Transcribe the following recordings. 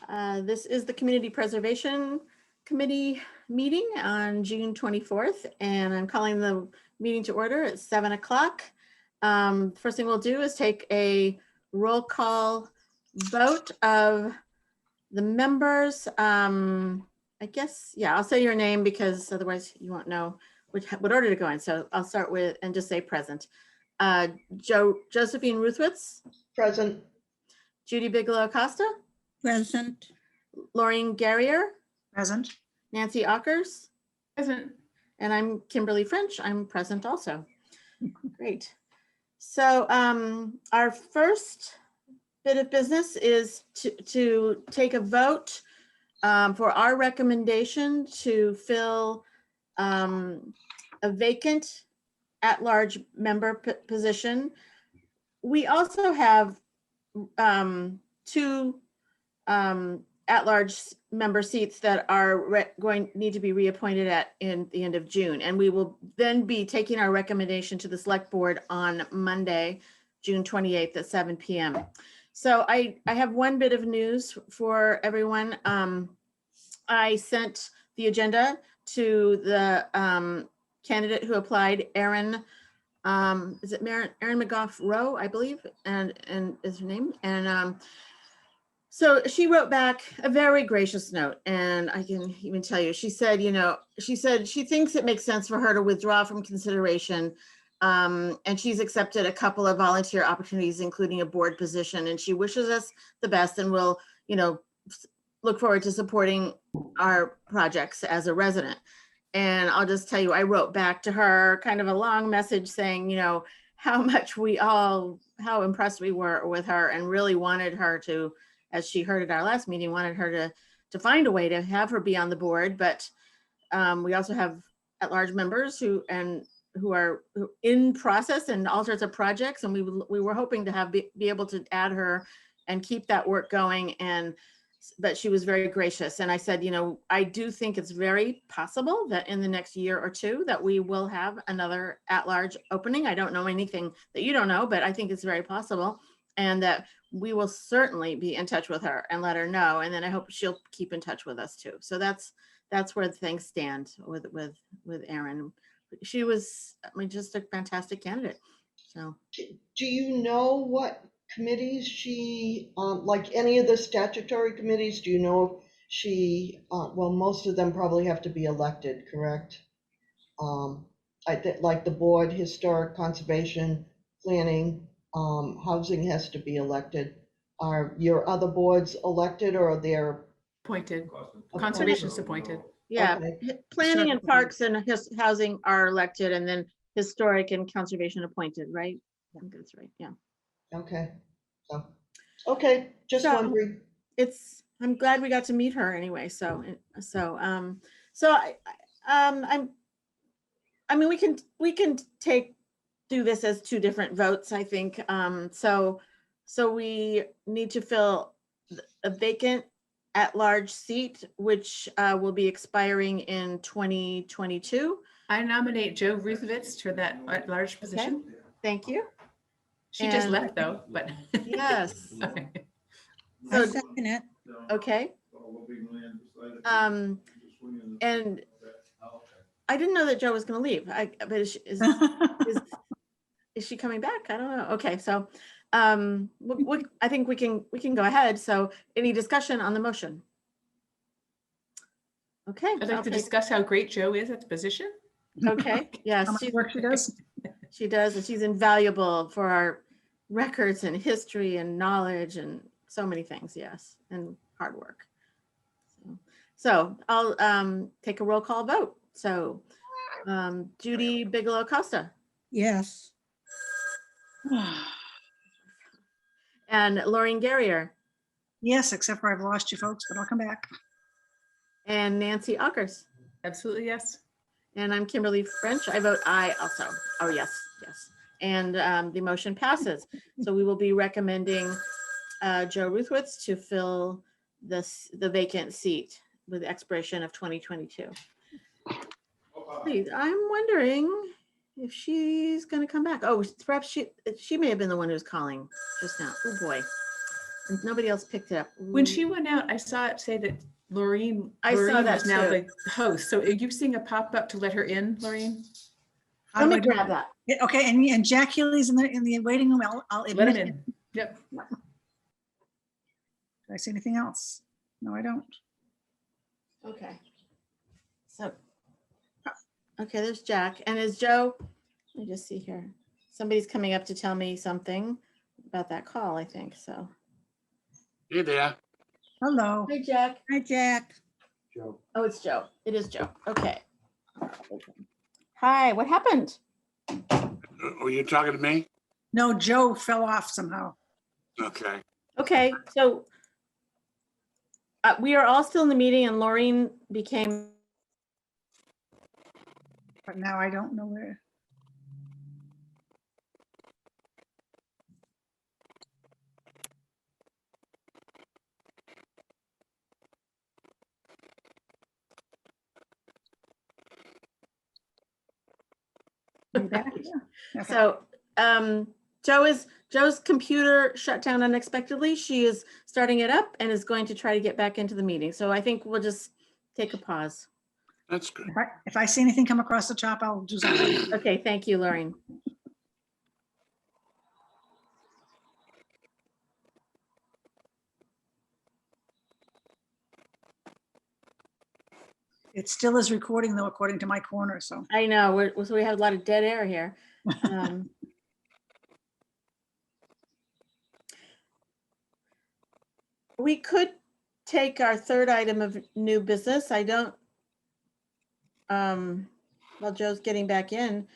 This is the Community Preservation Committee meeting on June 24th, and I'm calling the meeting to order at 7 o'clock. First thing we'll do is take a roll call vote of the members. I guess, yeah, I'll say your name because otherwise you won't know what order to go in. So I'll start with and just say present. Josephine Ruthwitz. Present. Judy Bigelow Acosta. Present. Laureen Guerrier. Present. Nancy Ockers. Present. And I'm Kimberly French. I'm present also. Great. So our first bit of business is to take a vote for our recommendation to fill a vacant at-large member position. We also have two at-large member seats that are need to be reappointed in the end of June. And we will then be taking our recommendation to the select board on Monday, June 28th at 7 p.m. So I have one bit of news for everyone. I sent the agenda to the candidate who applied, Erin, is it Erin McGough Rowe, I believe, and is her name. And so she wrote back a very gracious note, and I can even tell you, she said, she thinks it makes sense for her to withdraw from consideration. And she's accepted a couple of volunteer opportunities, including a board position, and she wishes us the best and will, look forward to supporting our projects as a resident. And I'll just tell you, I wrote back to her kind of a long message saying, how much how impressed we were with her and really wanted her to, as she heard at our last meeting, wanted her to find a way to have her be on the board. But we also have at-large members who are in process and all sorts of projects. And we were hoping to be able to add her and keep that work going. But she was very gracious. And I said, I do think it's very possible that in the next year or two that we will have another at-large opening. I don't know anything that you don't know, but I think it's very possible. And that we will certainly be in touch with her and let her know. And then I hope she'll keep in touch with us too. So that's where things stand with Erin. She was, just a fantastic candidate. So Do you know what committees she, like any of the statutory committees, do you know if she, well, most of them probably have to be elected, correct? I think like the board, historic, conservation, planning, housing has to be elected. Are your other boards elected or they're Appointed? Conservation's appointed. yeah, okay? planning and parks and housing are elected, and then historic and conservation appointed, right? I think that's right. Yeah. Okay. So, okay, just So, wondering. I'm glad we got to meet her anyway. We can do this as two different votes, I think. So we need to fill a vacant at-large seat, which will be expiring in 2022. I nominate Joe Ruthwitz for that at-large position. Okay. Thank you. She just left though, but. Yes. Okay. So, I second it. Okay. And I didn't know that Joe was going to leave. But is she coming back? I don't know. Okay, so I think we can go ahead. So, any discussion on the motion? Okay. I'd like to discuss how great Joe is at the position. Okay. Yes. She does, and she's invaluable for our records and history and knowledge and so many things. Yes, and hard work. So I'll take a roll call vote. So Judy Bigelow Acosta. Yes. And Laureen Guerrier. Yes, except for I've lost you folks, but I'll come back. And Nancy Ockers. Absolutely, yes. And I'm Kimberly French. I vote aye also. Oh, yes. And the motion passes. So we will be recommending Joe Ruthwitz to fill the vacant seat with the expiration of 2022. Please, I'm wondering if she's going to come back. Oh, perhaps she may have been the one who's calling just now. Oh boy. And nobody else picked it up. When she went out, I saw it say that Laureen I saw Laureen that was now too. the host. So are you seeing a pop-up to let her in, Laureen? How Let do me I do grab that? that. Yeah, okay, and Jack Healy's in the waiting room. I'll Let admit him him. in. Yep. Do I see anything else? No, I don't. Okay. So, okay, there's Jack. And is Joe, let me just see here. Somebody's coming up to tell me something about that call, I think, so. Hey there. Hello. Hi, Jack. Hi, Jack. Joe. Oh, it's Joe. It is Joe. Okay. Hi, what happened? Were you talking to me? No, Joe fell off somehow. Okay. Okay, so we are all still in the meeting and Laureen became, But now I don't know where. Are you back? Yeah. Okay. so Joe's computer shut down unexpectedly. She is starting it up and is going to try to get back into the meeting. So I think we'll just take a pause. That's good. If I see anything come across the top, I'll do something. Okay, thank you, Laureen. It still is recording though, according to my corner, so. I know, so we have a lot of dead air here. We could take our third item of new business. I don't, while Joe's getting back in.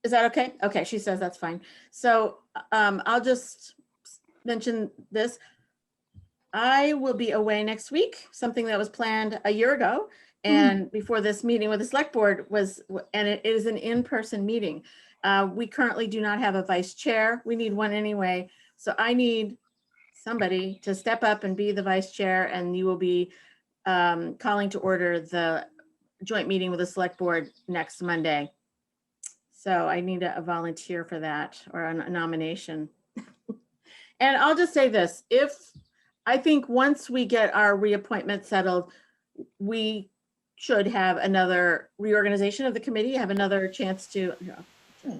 Is that okay? Okay, she says that's fine. So I'll just mention this. I will be away next week, something that was planned a year ago. And before this meeting with the select board was, and it is an in-person meeting. We currently do not have a vice chair. We need one anyway. So I need somebody to step up and be the vice chair, and you will be calling to order the joint meeting with the select board next Monday. So I need a volunteer for that, or a nomination. And I'll just say this, I think once we get our reappointment settled, we should have another reorganization of the committee, have another chance to,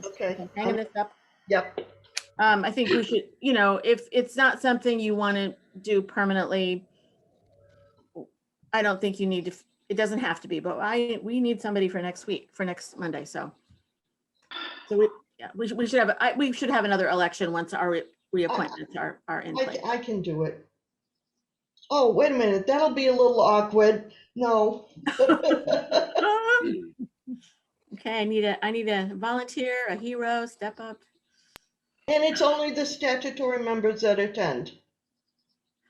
Okay. hanging this up. Yep. I think we should, if it's not something you want to do permanently, I don't think you need to, it doesn't have to be, but we need somebody for next week, for next Monday, so. So we should have another election once our reappointments are in place. I can do it. Oh, wait a minute. That'll be a little awkward. No. Okay, I need a volunteer, a hero, step up. And it's only the statutory members that attend.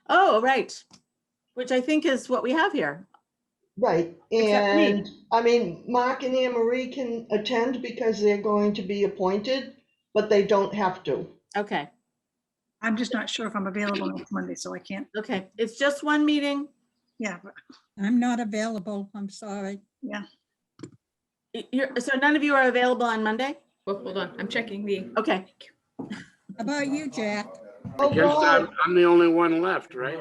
Oh, right. Which I think is what we have here. Right. Except me. And I mean, Mark and Anne Marie can attend because they're going to be appointed, but they don't have to. Okay, I'm just not sure if I'm available next Monday, so I can't. okay. It's just one meeting. Yeah, but I'm not available. I'm sorry. So none of you are available on Monday? Well, hold on. I'm checking the. Okay. How about you, Jack? Oh, I guess God. I'm the only one left, right?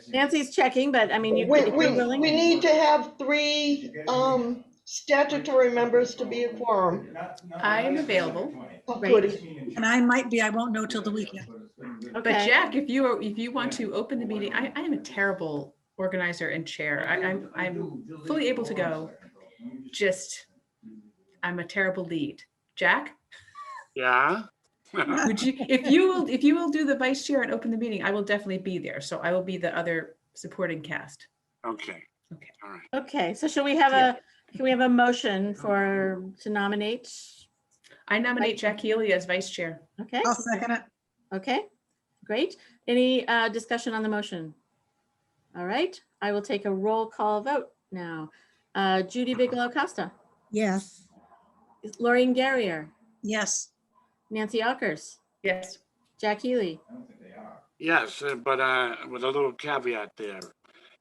Nancy's checking, but I mean, if We you're willing. need to have 3 statutory members to be a quorum. I am available. Oh, Right. goody. and I might be, I won't know till the weekend. But Okay. Jack, if you want to open the meeting, I am a terrible organizer and chair. I'm fully able to go. Just, I'm a terrible lead. Jack, Yeah. would you, if you will do the vice chair and open the meeting, I will definitely be there. So I will be the other supporting cast. Okay. Okay. All right. Okay, so should we have can we have a motion to nominate? I nominate Jack Healy as vice chair. Okay, I'll second it. okay, great. Any discussion on the motion? All right, I will take a roll call vote now. Judy Bigelow Costa, Yes. Laureen Garrier, Yes. Nancy Alkers, Yes. Jack Healy. Yes, but with a little caveat there.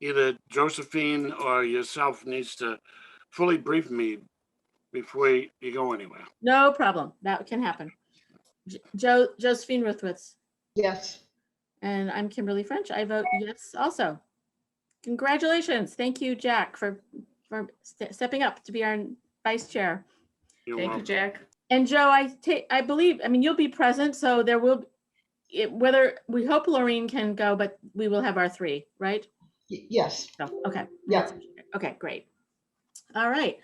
Either Josephine or yourself needs to fully brief me before you go anywhere. No problem, that can happen. Josephine Ruthwitz, Yes. And I'm Kimberly French. I vote yes also. Congratulations. Thank you, Jack, for stepping up to be our vice chair. You're Thank you, welcome. Jack. And Joe, I believe, I mean, you'll be present, so there will, whether, we hope Laureen can go, but we will have our three, right? Yes. So, okay. Yeah. Okay, great. All right.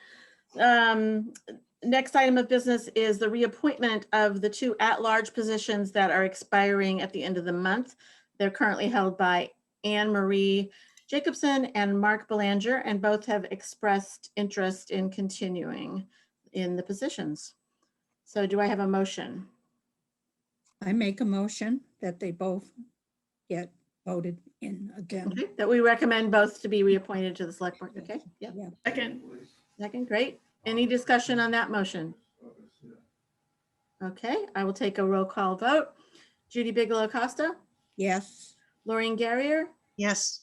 Next item of business is the reappointment of the two at-large positions that are expiring at the end of the month. They're currently held by Anne Marie Jacobson and Mark Belanger, and both have expressed interest in continuing in the positions. So do I have a motion? I make a motion that they both get voted in again. Okay, that we recommend both to be reappointed to the select board. Okay, yeah, Second, second, great. Any discussion on that motion? Okay, I will take a roll call vote. Judy Bigelow Costa, Yes, Laureen Garrier, Yes,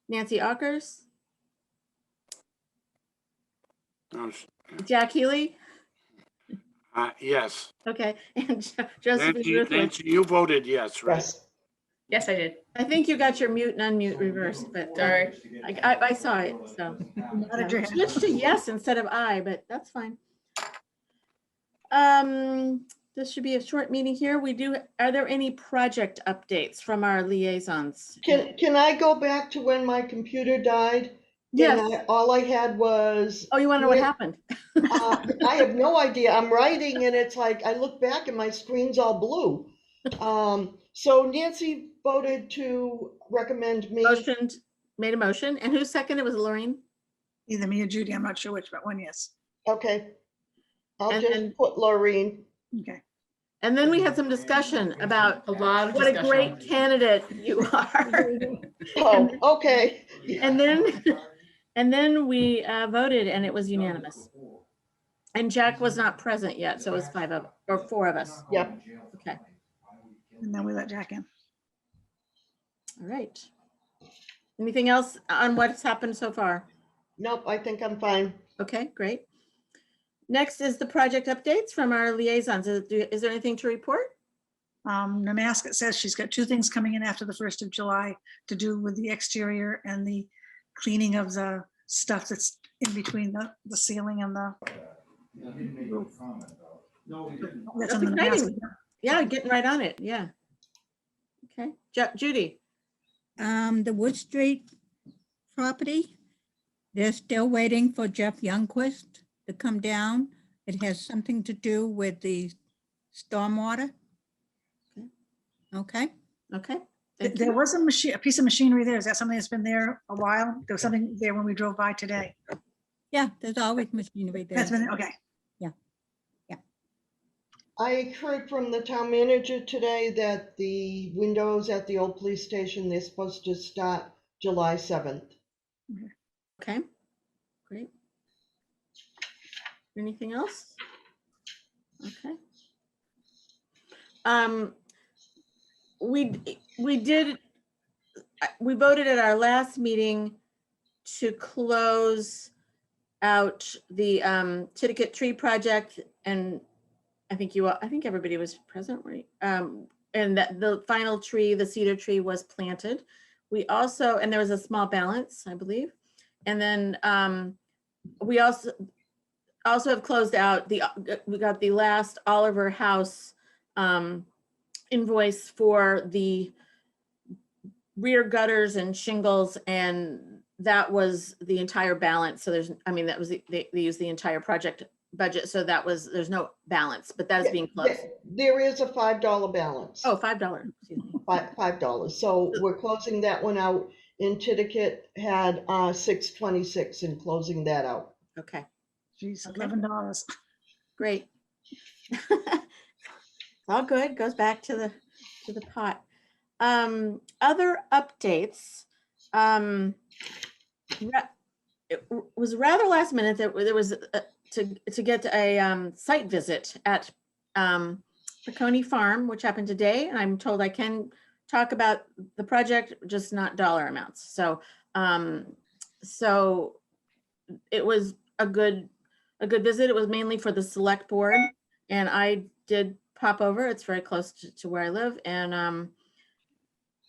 Nancy Ockers, Oh, Jack Healy, yes. okay, and Josephine Nancy, Ruthwood. Nancy, you voted yes, right? Yes. yes, I did. I think you got your mute and unmute reversed, but Sorry. I saw it, so. nodded your head. Switch to yes instead of I, but that's fine. This should be a short meeting here. Are there any project updates from our liaisons? Can I go back to when my computer died? Yes. And all I had was, Oh, you want to know what Yeah. happened? I have no idea. I'm writing and it's like, I look back and my screen's all blue. So Nancy voted to recommend me. Made a motion. And who seconded? Was it Lorraine? Either me or Judy, I'm not sure which, but one, yes. Okay. I'll And just then- put Laureen. Okay. And then we had some discussion about A lot of what a discussion. great candidate you are. Oh, okay. And then we voted and it was unanimous. And Jack was not present yet, so it was 4 of us. Yep. Okay, And then we let Jack in. all right. Anything else on what's happened so far? Nope, I think I'm fine. Okay, great. Next is the project updates from our liaisons. Is there anything to report? Namaska says she's got 2 things coming in after the 1st of July to do with the exterior and the cleaning of the stuff that's in between the ceiling and the roof. That's on the That's Namaska. Yeah, getting right on it, yeah. Okay, Judy, the Wood Street property, they're still waiting for Jeff Youngquist to come down. It has something to do with the stormwater. Okay, okay. Thank There you. was a piece of machinery there. Is that something that's been there a while? There was something there when we drove by today. yeah, there's always machinery there. That's been, okay. I heard from the town manager today that the windows at the old police station, they're supposed to start July 7th. Okay, great. Anything else? Okay. We voted at our last meeting to close out the Titicate tree project, and I think everybody was present, right? And that the final tree, the cedar tree, was planted. We also, and there was a small balance, I believe. And then we also have closed out we got the last Oliver House invoice for the rear gutters and shingles, and that was the entire balance. So that was they used the entire project budget, so there's no balance, but that is being closed. There is a $5 balance. Oh, $5. Excuse me. $5. So we're closing that one out. And Titicate had $626 in closing that out. Okay, Geez, Okay. $11. great. All good, goes back to the pot. Other updates. It was rather last minute that there was to get a site visit at Peconi Farm, which happened today, and I'm told I can talk about the project, just not dollar amounts. So so it was a good visit. It was mainly for the select board, and I did pop over. It's very close to where I live, and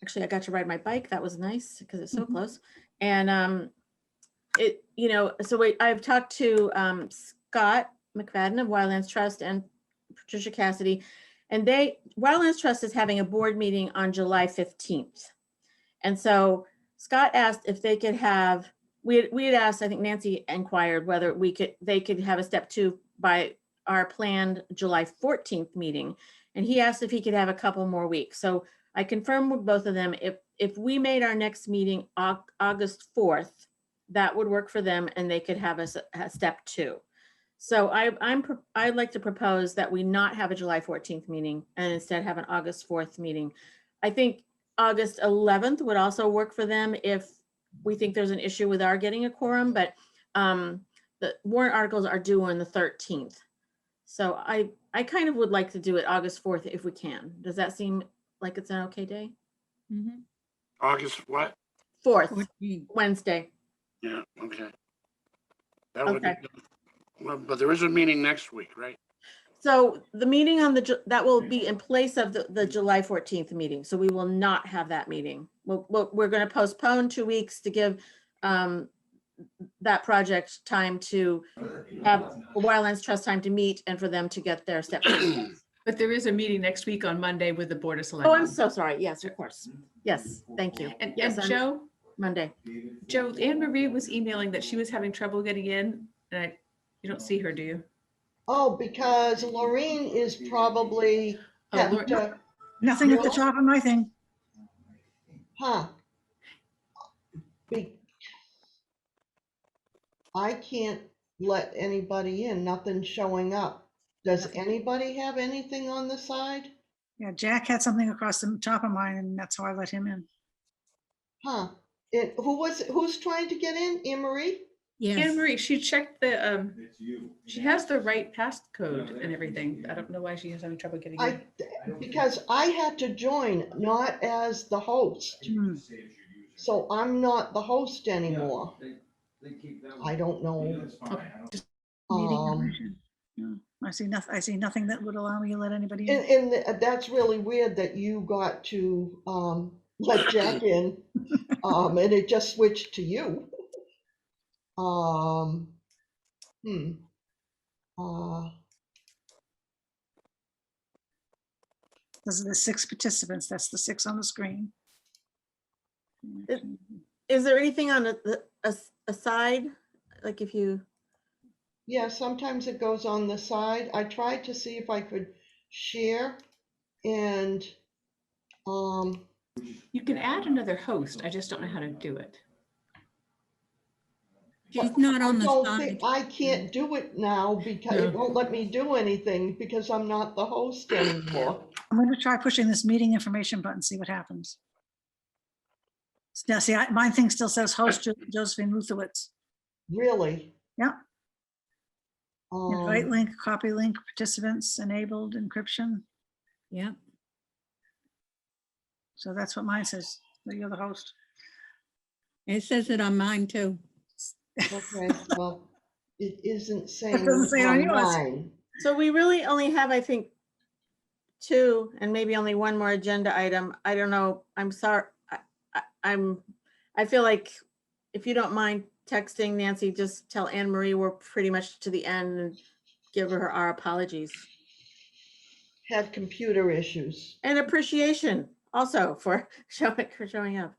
actually, I got to ride my bike. That was nice because it's so Mhm. close. And I've talked to Scott McFadden of Wildlands Trust and Patricia Cassidy, and Wildlands Trust is having a board meeting on July 15th. And so Scott asked if they could have, we had asked, I think Nancy inquired whether they could have a step 2 by our planned July 14th meeting. And he asked if he could have a couple more weeks. So I confirmed with both of them, if we made our next meeting August 4th, that would work for them and they could have a step 2. So I'd like to propose that we not have a July 14th meeting and instead have an August 4th meeting. I think August 11th would also work for them if we think there's an issue with our getting a quorum, but the warrant articles are due on the 13th. So I kind of would like to do it August 4th if we can. Does that seem like it's an okay day? Mhm. August what? 4th, 14. Wednesday. Yeah, okay. That would be, Okay. well, but there is a meeting next week, right? So the meeting that will be in place of the July 14th meeting. So we will not have that meeting. We're going to postpone 2 weeks to give that project time to have Wildlands Trust time to meet and for them to get their step 2. But there is a meeting next week on Monday with the Board of Oh, I'm Selectmen. so sorry. Yes, of course. Yes, thank you. And Yes, on Joe, Monday. Anne Marie was emailing that she was having trouble getting in, and you don't see her, do you? Oh, because Lorraine is probably Oh, having Lor- to, Nothing at the No. top of my thing. huh? Be- I can't let anybody in, nothing's showing up. Does anybody have anything on the side? Yeah, Jack had something across the top of mine and that's how I let him in. Huh? Who's trying to get in? Anne Marie? Yes. Anne Marie, she checked the, she has the right passcode and everything. I don't know why she is having trouble getting in. Because I had to join, not as the host. Hmm. So I'm not the host anymore. I don't know. Okay, just Meeting Um, information. Yeah, I see nothing that would allow me to let anybody in. and that's really weird that you got to let Jack in, and it just switched to you. Um, hmm. Those are the 6 participants. That's the 6 on the screen. Is there anything on a side? Like if you, Yeah, sometimes it goes on the side. I tried to see if I could share and you can add another host. I just don't know how to do it. She's not I on the don't side. think I can't do it now because it No. won't let me do anything because I'm not the host anymore. I'm going to try pushing this meeting information button, see what happens. Now, see, my thing still says host Josephine Lutherwitz. Really? Yeah. Invite Um, link, copy link, participants, enabled encryption. Yeah. So that's what mine says, that you're the host. It says it on mine too. okay, well, it isn't saying doesn't say on on yours. mine. so we really only have, I think, 2 and maybe only one more agenda item. I don't know. I'm sorry. I feel like if you don't mind texting Nancy, just tell Anne Marie we're pretty much to the end and give her our apologies Had computer issues. and appreciation also for showing up.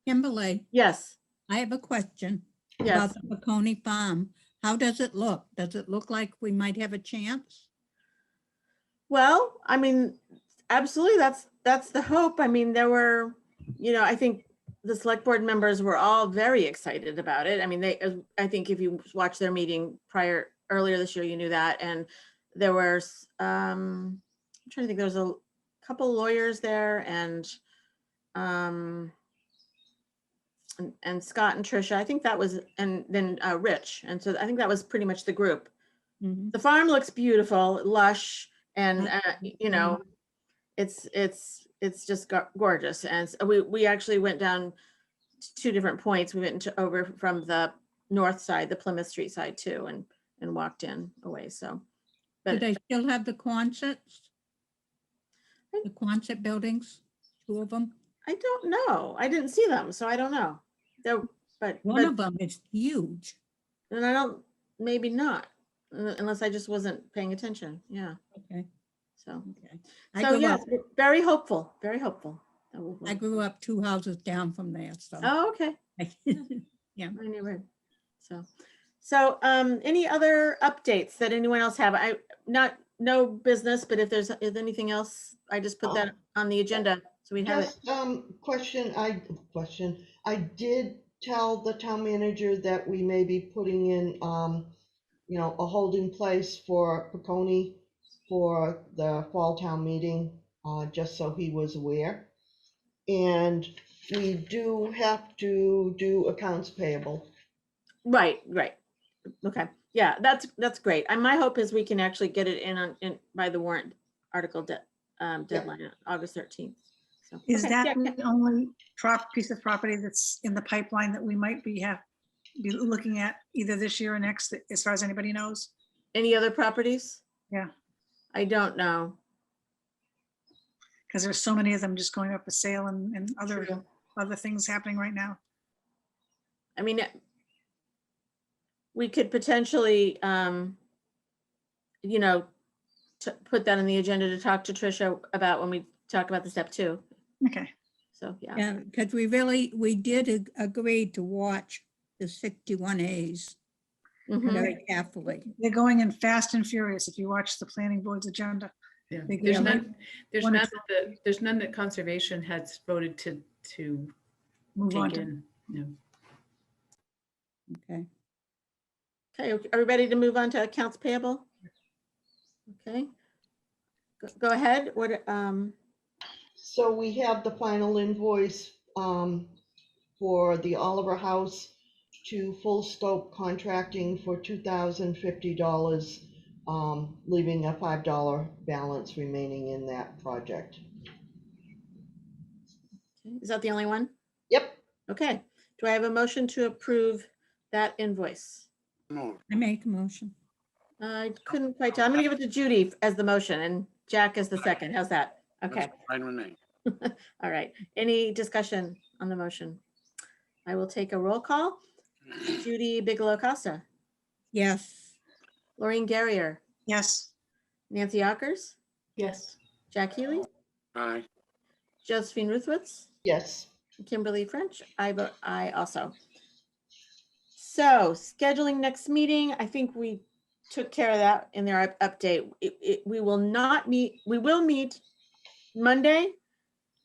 Kimberly, Yes, I have a question yes. about the Peconi Farm. How does it look? Does it look like we might have a chance? Well, I mean, absolutely. That's the hope. I mean, there were, I think the select board members were all very excited about it. I mean, I think if you watched their meeting earlier this year, you knew that. And there were, I'm trying to think, there was a couple lawyers there and Scott and Trisha. I think that was, and then Rich. And so I think that was pretty much the group. Mhm. The farm looks beautiful, lush, and it's just gorgeous. And so we actually went down to 2 different points. We went over from the north side, the Plymouth Street side too, and walked in away. So, Do but they still have the Quonsets? The Quonset buildings, 2 of them? I don't know. I didn't see them, so I don't know. There, One of but, them is huge. and I don't, maybe not, unless I just wasn't paying attention. Yeah, Okay, so. okay. I So grew yes, up, very hopeful, very hopeful. that will I work. grew up 2 houses down from there, so. Oh, okay. Yeah. My neighborhood. So, any other updates that anyone else have? No business, but if there's anything else, I just put that on the agenda, so we have it. Just, question, I did tell the town manager that we may be putting in, a holding place for Peconi for the fall town meeting, just so he was aware. And we do have to do accounts payable. Right. Okay, yeah, that's great. And my hope is we can actually get it in by the warrant article deadline, August 13th. So, Is okay, that yeah, the only piece of property that's in the pipeline that we might be looking at either this year or next, as far as anybody knows? any other properties? Yeah. I don't know. Because there's so many of them just going up for sale and True. other things happening right now. I mean, we could potentially, put that on the agenda to talk to Tricia about when we talk about the step 2. Okay. So, yeah. Yeah, because we did agree to watch the 61As Mhm. very carefully. They're going in fast and furious if you watch the planning board's agenda. Yeah. They There's get none, there's one none or there's none that conservation has voted to Move on take to, in. No. Okay, Okay, are we ready to move on to accounts payable? Okay. Go ahead. So we have the final invoice for the Oliver House to Full Scope Contracting for $2,050, leaving a $5 balance remaining in that project. Is that the only one? Yep, Okay. Do I have a motion to approve that invoice? Move. I make a motion. I couldn't quite tell. I'm gonna give it to Judy as the motion and Jack as the second. How's that? Okay, That's fine with me. all right. Any discussion on the motion? I will take a roll call. Judy Bigelow Costa, Yes, Laureen Garrier, yes, Nancy Ockers, Yes. Jack Healy, Aye. Josephine Ruthwitz, yes. Kimberly French. I vote aye also. So scheduling next meeting, I think we took care of that in their update. We will not meet, we will meet Monday,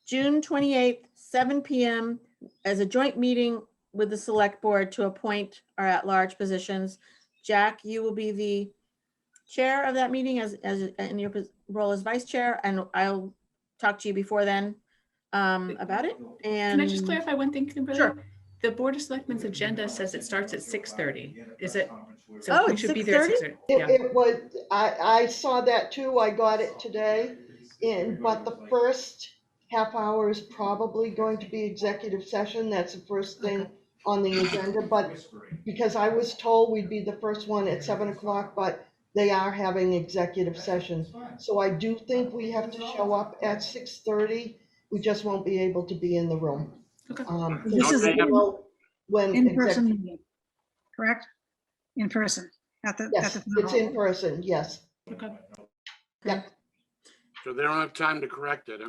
June 28th, 7 p.m. as a joint meeting with the select board to appoint our at-large positions. Jack, you will be the chair of that meeting as in your role as vice chair, and I'll talk to you before then about it. And Can I just clarify one thing, Kimberly? Sure. The Board of Selectmen's agenda says it starts at 6:30. Is it? So Oh, we it's should be there at 6:30? 6:30. Yeah. It was, I saw that too, I got it today, but the first half hour is probably going to be executive session, that's the first thing Okay. on the agenda, but because I was told we'd be the first one at 7 o'clock, but they are having executive session. So I do think we have to show up at 6:30, we just won't be able to be in the room. Okay. This is Don't they have- When in-person meeting, correct? In person, at the. yes, town it's hall. in person, yes. Okay. okay. So they don't have time to correct it,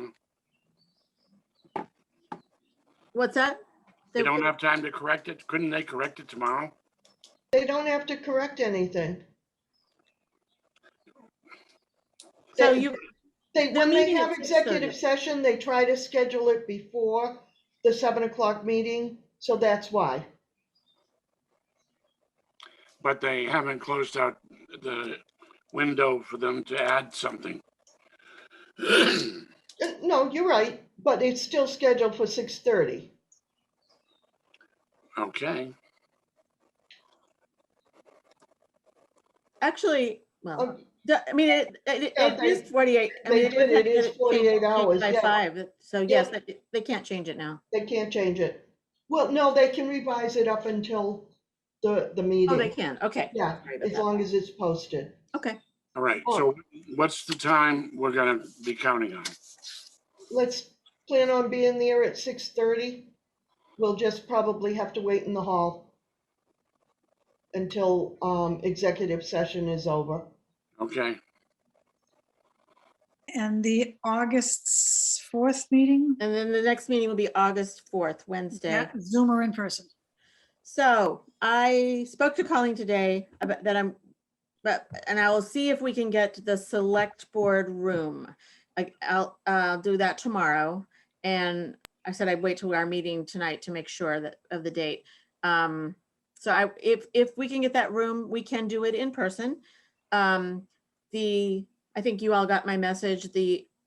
huh? What's that? They don't have time to correct it? Couldn't they correct it tomorrow? They don't have to correct anything. So They- you, They, They're when they meeting at have 6:30. executive session, they try to schedule it before the 7 o'clock meeting, so that's why. But they haven't closed out the window for them to add something. No, you're right, but it's still scheduled for 6:30. Okay, actually, well, Um, I mean, it Yeah, is 48. I they mean, did, it is changed 48 hours, by yeah. 5. So yes, they can't change it now. They can't change it. Well, no, they can revise it up until the Oh, meeting. they can. Okay. Yeah, Sorry about as that. long as it's posted. Okay. all right. So what's the time we're gonna be counting on? Let's plan on being there at 6:30. We'll just probably have to wait in the hall until executive session is over. Okay, And the August 4th meeting, And then the next meeting will be August 4th, Wednesday. yeah, Zoom or in person? So I spoke to Colleen today about that and I will see if we can get the select board room. I'll do that tomorrow. And I said I'd wait till our meeting tonight to make sure that of the date. So if we can get that room, we can do it in person. I think you all got my message.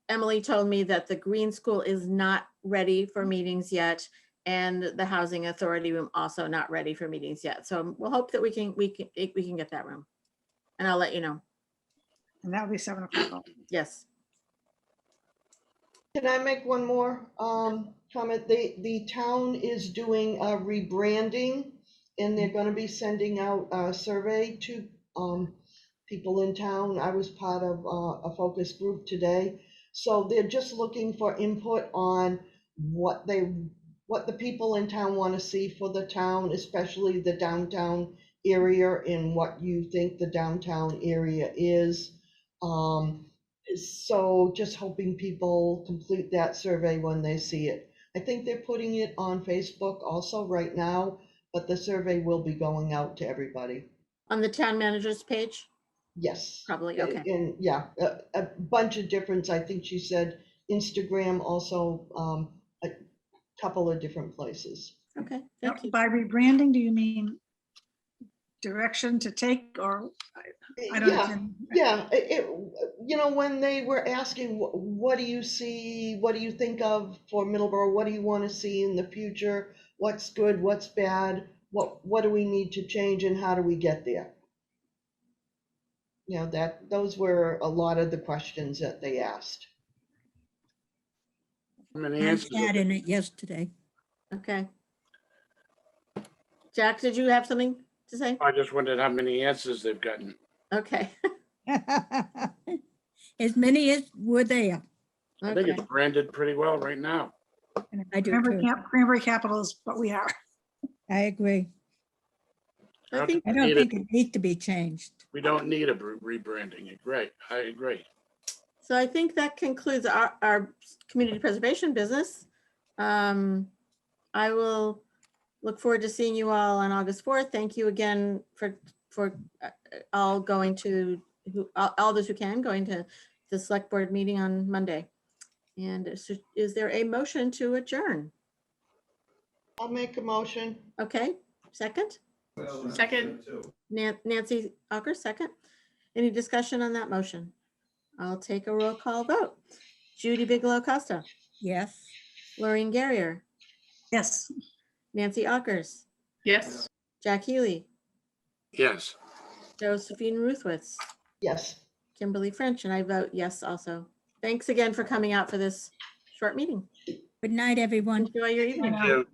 Emily told me that the Green School is not ready for meetings yet. And the Housing Authority room also not ready for meetings yet. So we'll hope that we can get that room. And I'll let you know. And that would be 7 o'clock. Yes. Can I make one more comment? The town is doing a rebranding, and they're gonna be sending out a survey to people in town. I was part of a focus group today. So they're just looking for input on what the people in town want to see for the town, especially the downtown area, and what you think the downtown area is. So just hoping people complete that survey when they see it. I think they're putting it on Facebook also right now, but the survey will be going out to everybody. On the town manager's page, Yes. probably. Okay. And yeah, a bunch of different, I think she said Instagram also, a couple of different places. Okay. Now, Thank you. by rebranding, do you mean direction to take, or I don't Yeah, understand. yeah, when they were asking, what do you see, what do you think of for Middleborough? What do you want to see in the future? What's good, what's bad? What do we need to change, and how do we get there? Those were a lot of the questions that they asked. how many I answers? sat in it yesterday. Okay. Jack, did you have something to say? I just wondered how many answers they've gotten. Okay. As many as were there. I think Okay. it's branded pretty well right now. I do too. Cranberry capital is what we are. I agree. I don't think- I we don't need think it. it needs to be changed. We don't need a rebranding. Great, I agree. So I think that concludes our community preservation business. I will look forward to seeing you all on August 4th. Thank you again for all going to, all those who can, going to the select board meeting on Monday. And is there a motion to adjourn? I'll make a motion. Okay, second? Second. Nancy Ocker, second. Any discussion on that motion? I'll take a roll call vote. Judy Bigelow Costa, Yes. Lorraine Garrier, Yes. Nancy Ockers, Yes. Jack Healy, Yes. Josephine Ruthwitz, Yes. Kimberly French, and I vote yes also. Thanks again for coming out for this short meeting. Good night, everyone. Enjoy your evening. Thank you.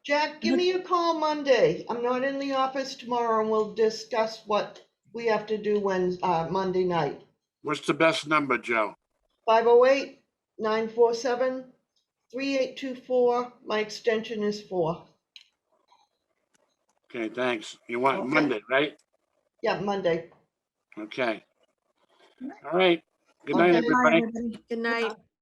Jack, give me a call Monday. I'm not in the office tomorrow, and we'll discuss what we have to do Monday night. What's the best number, Joe? 508-947-3824. My extension is 4. Okay, thanks. You want Okay. Monday, right? Yeah, Monday. Okay. All right. Good night, Okay. Bye, everybody. everybody. Good night.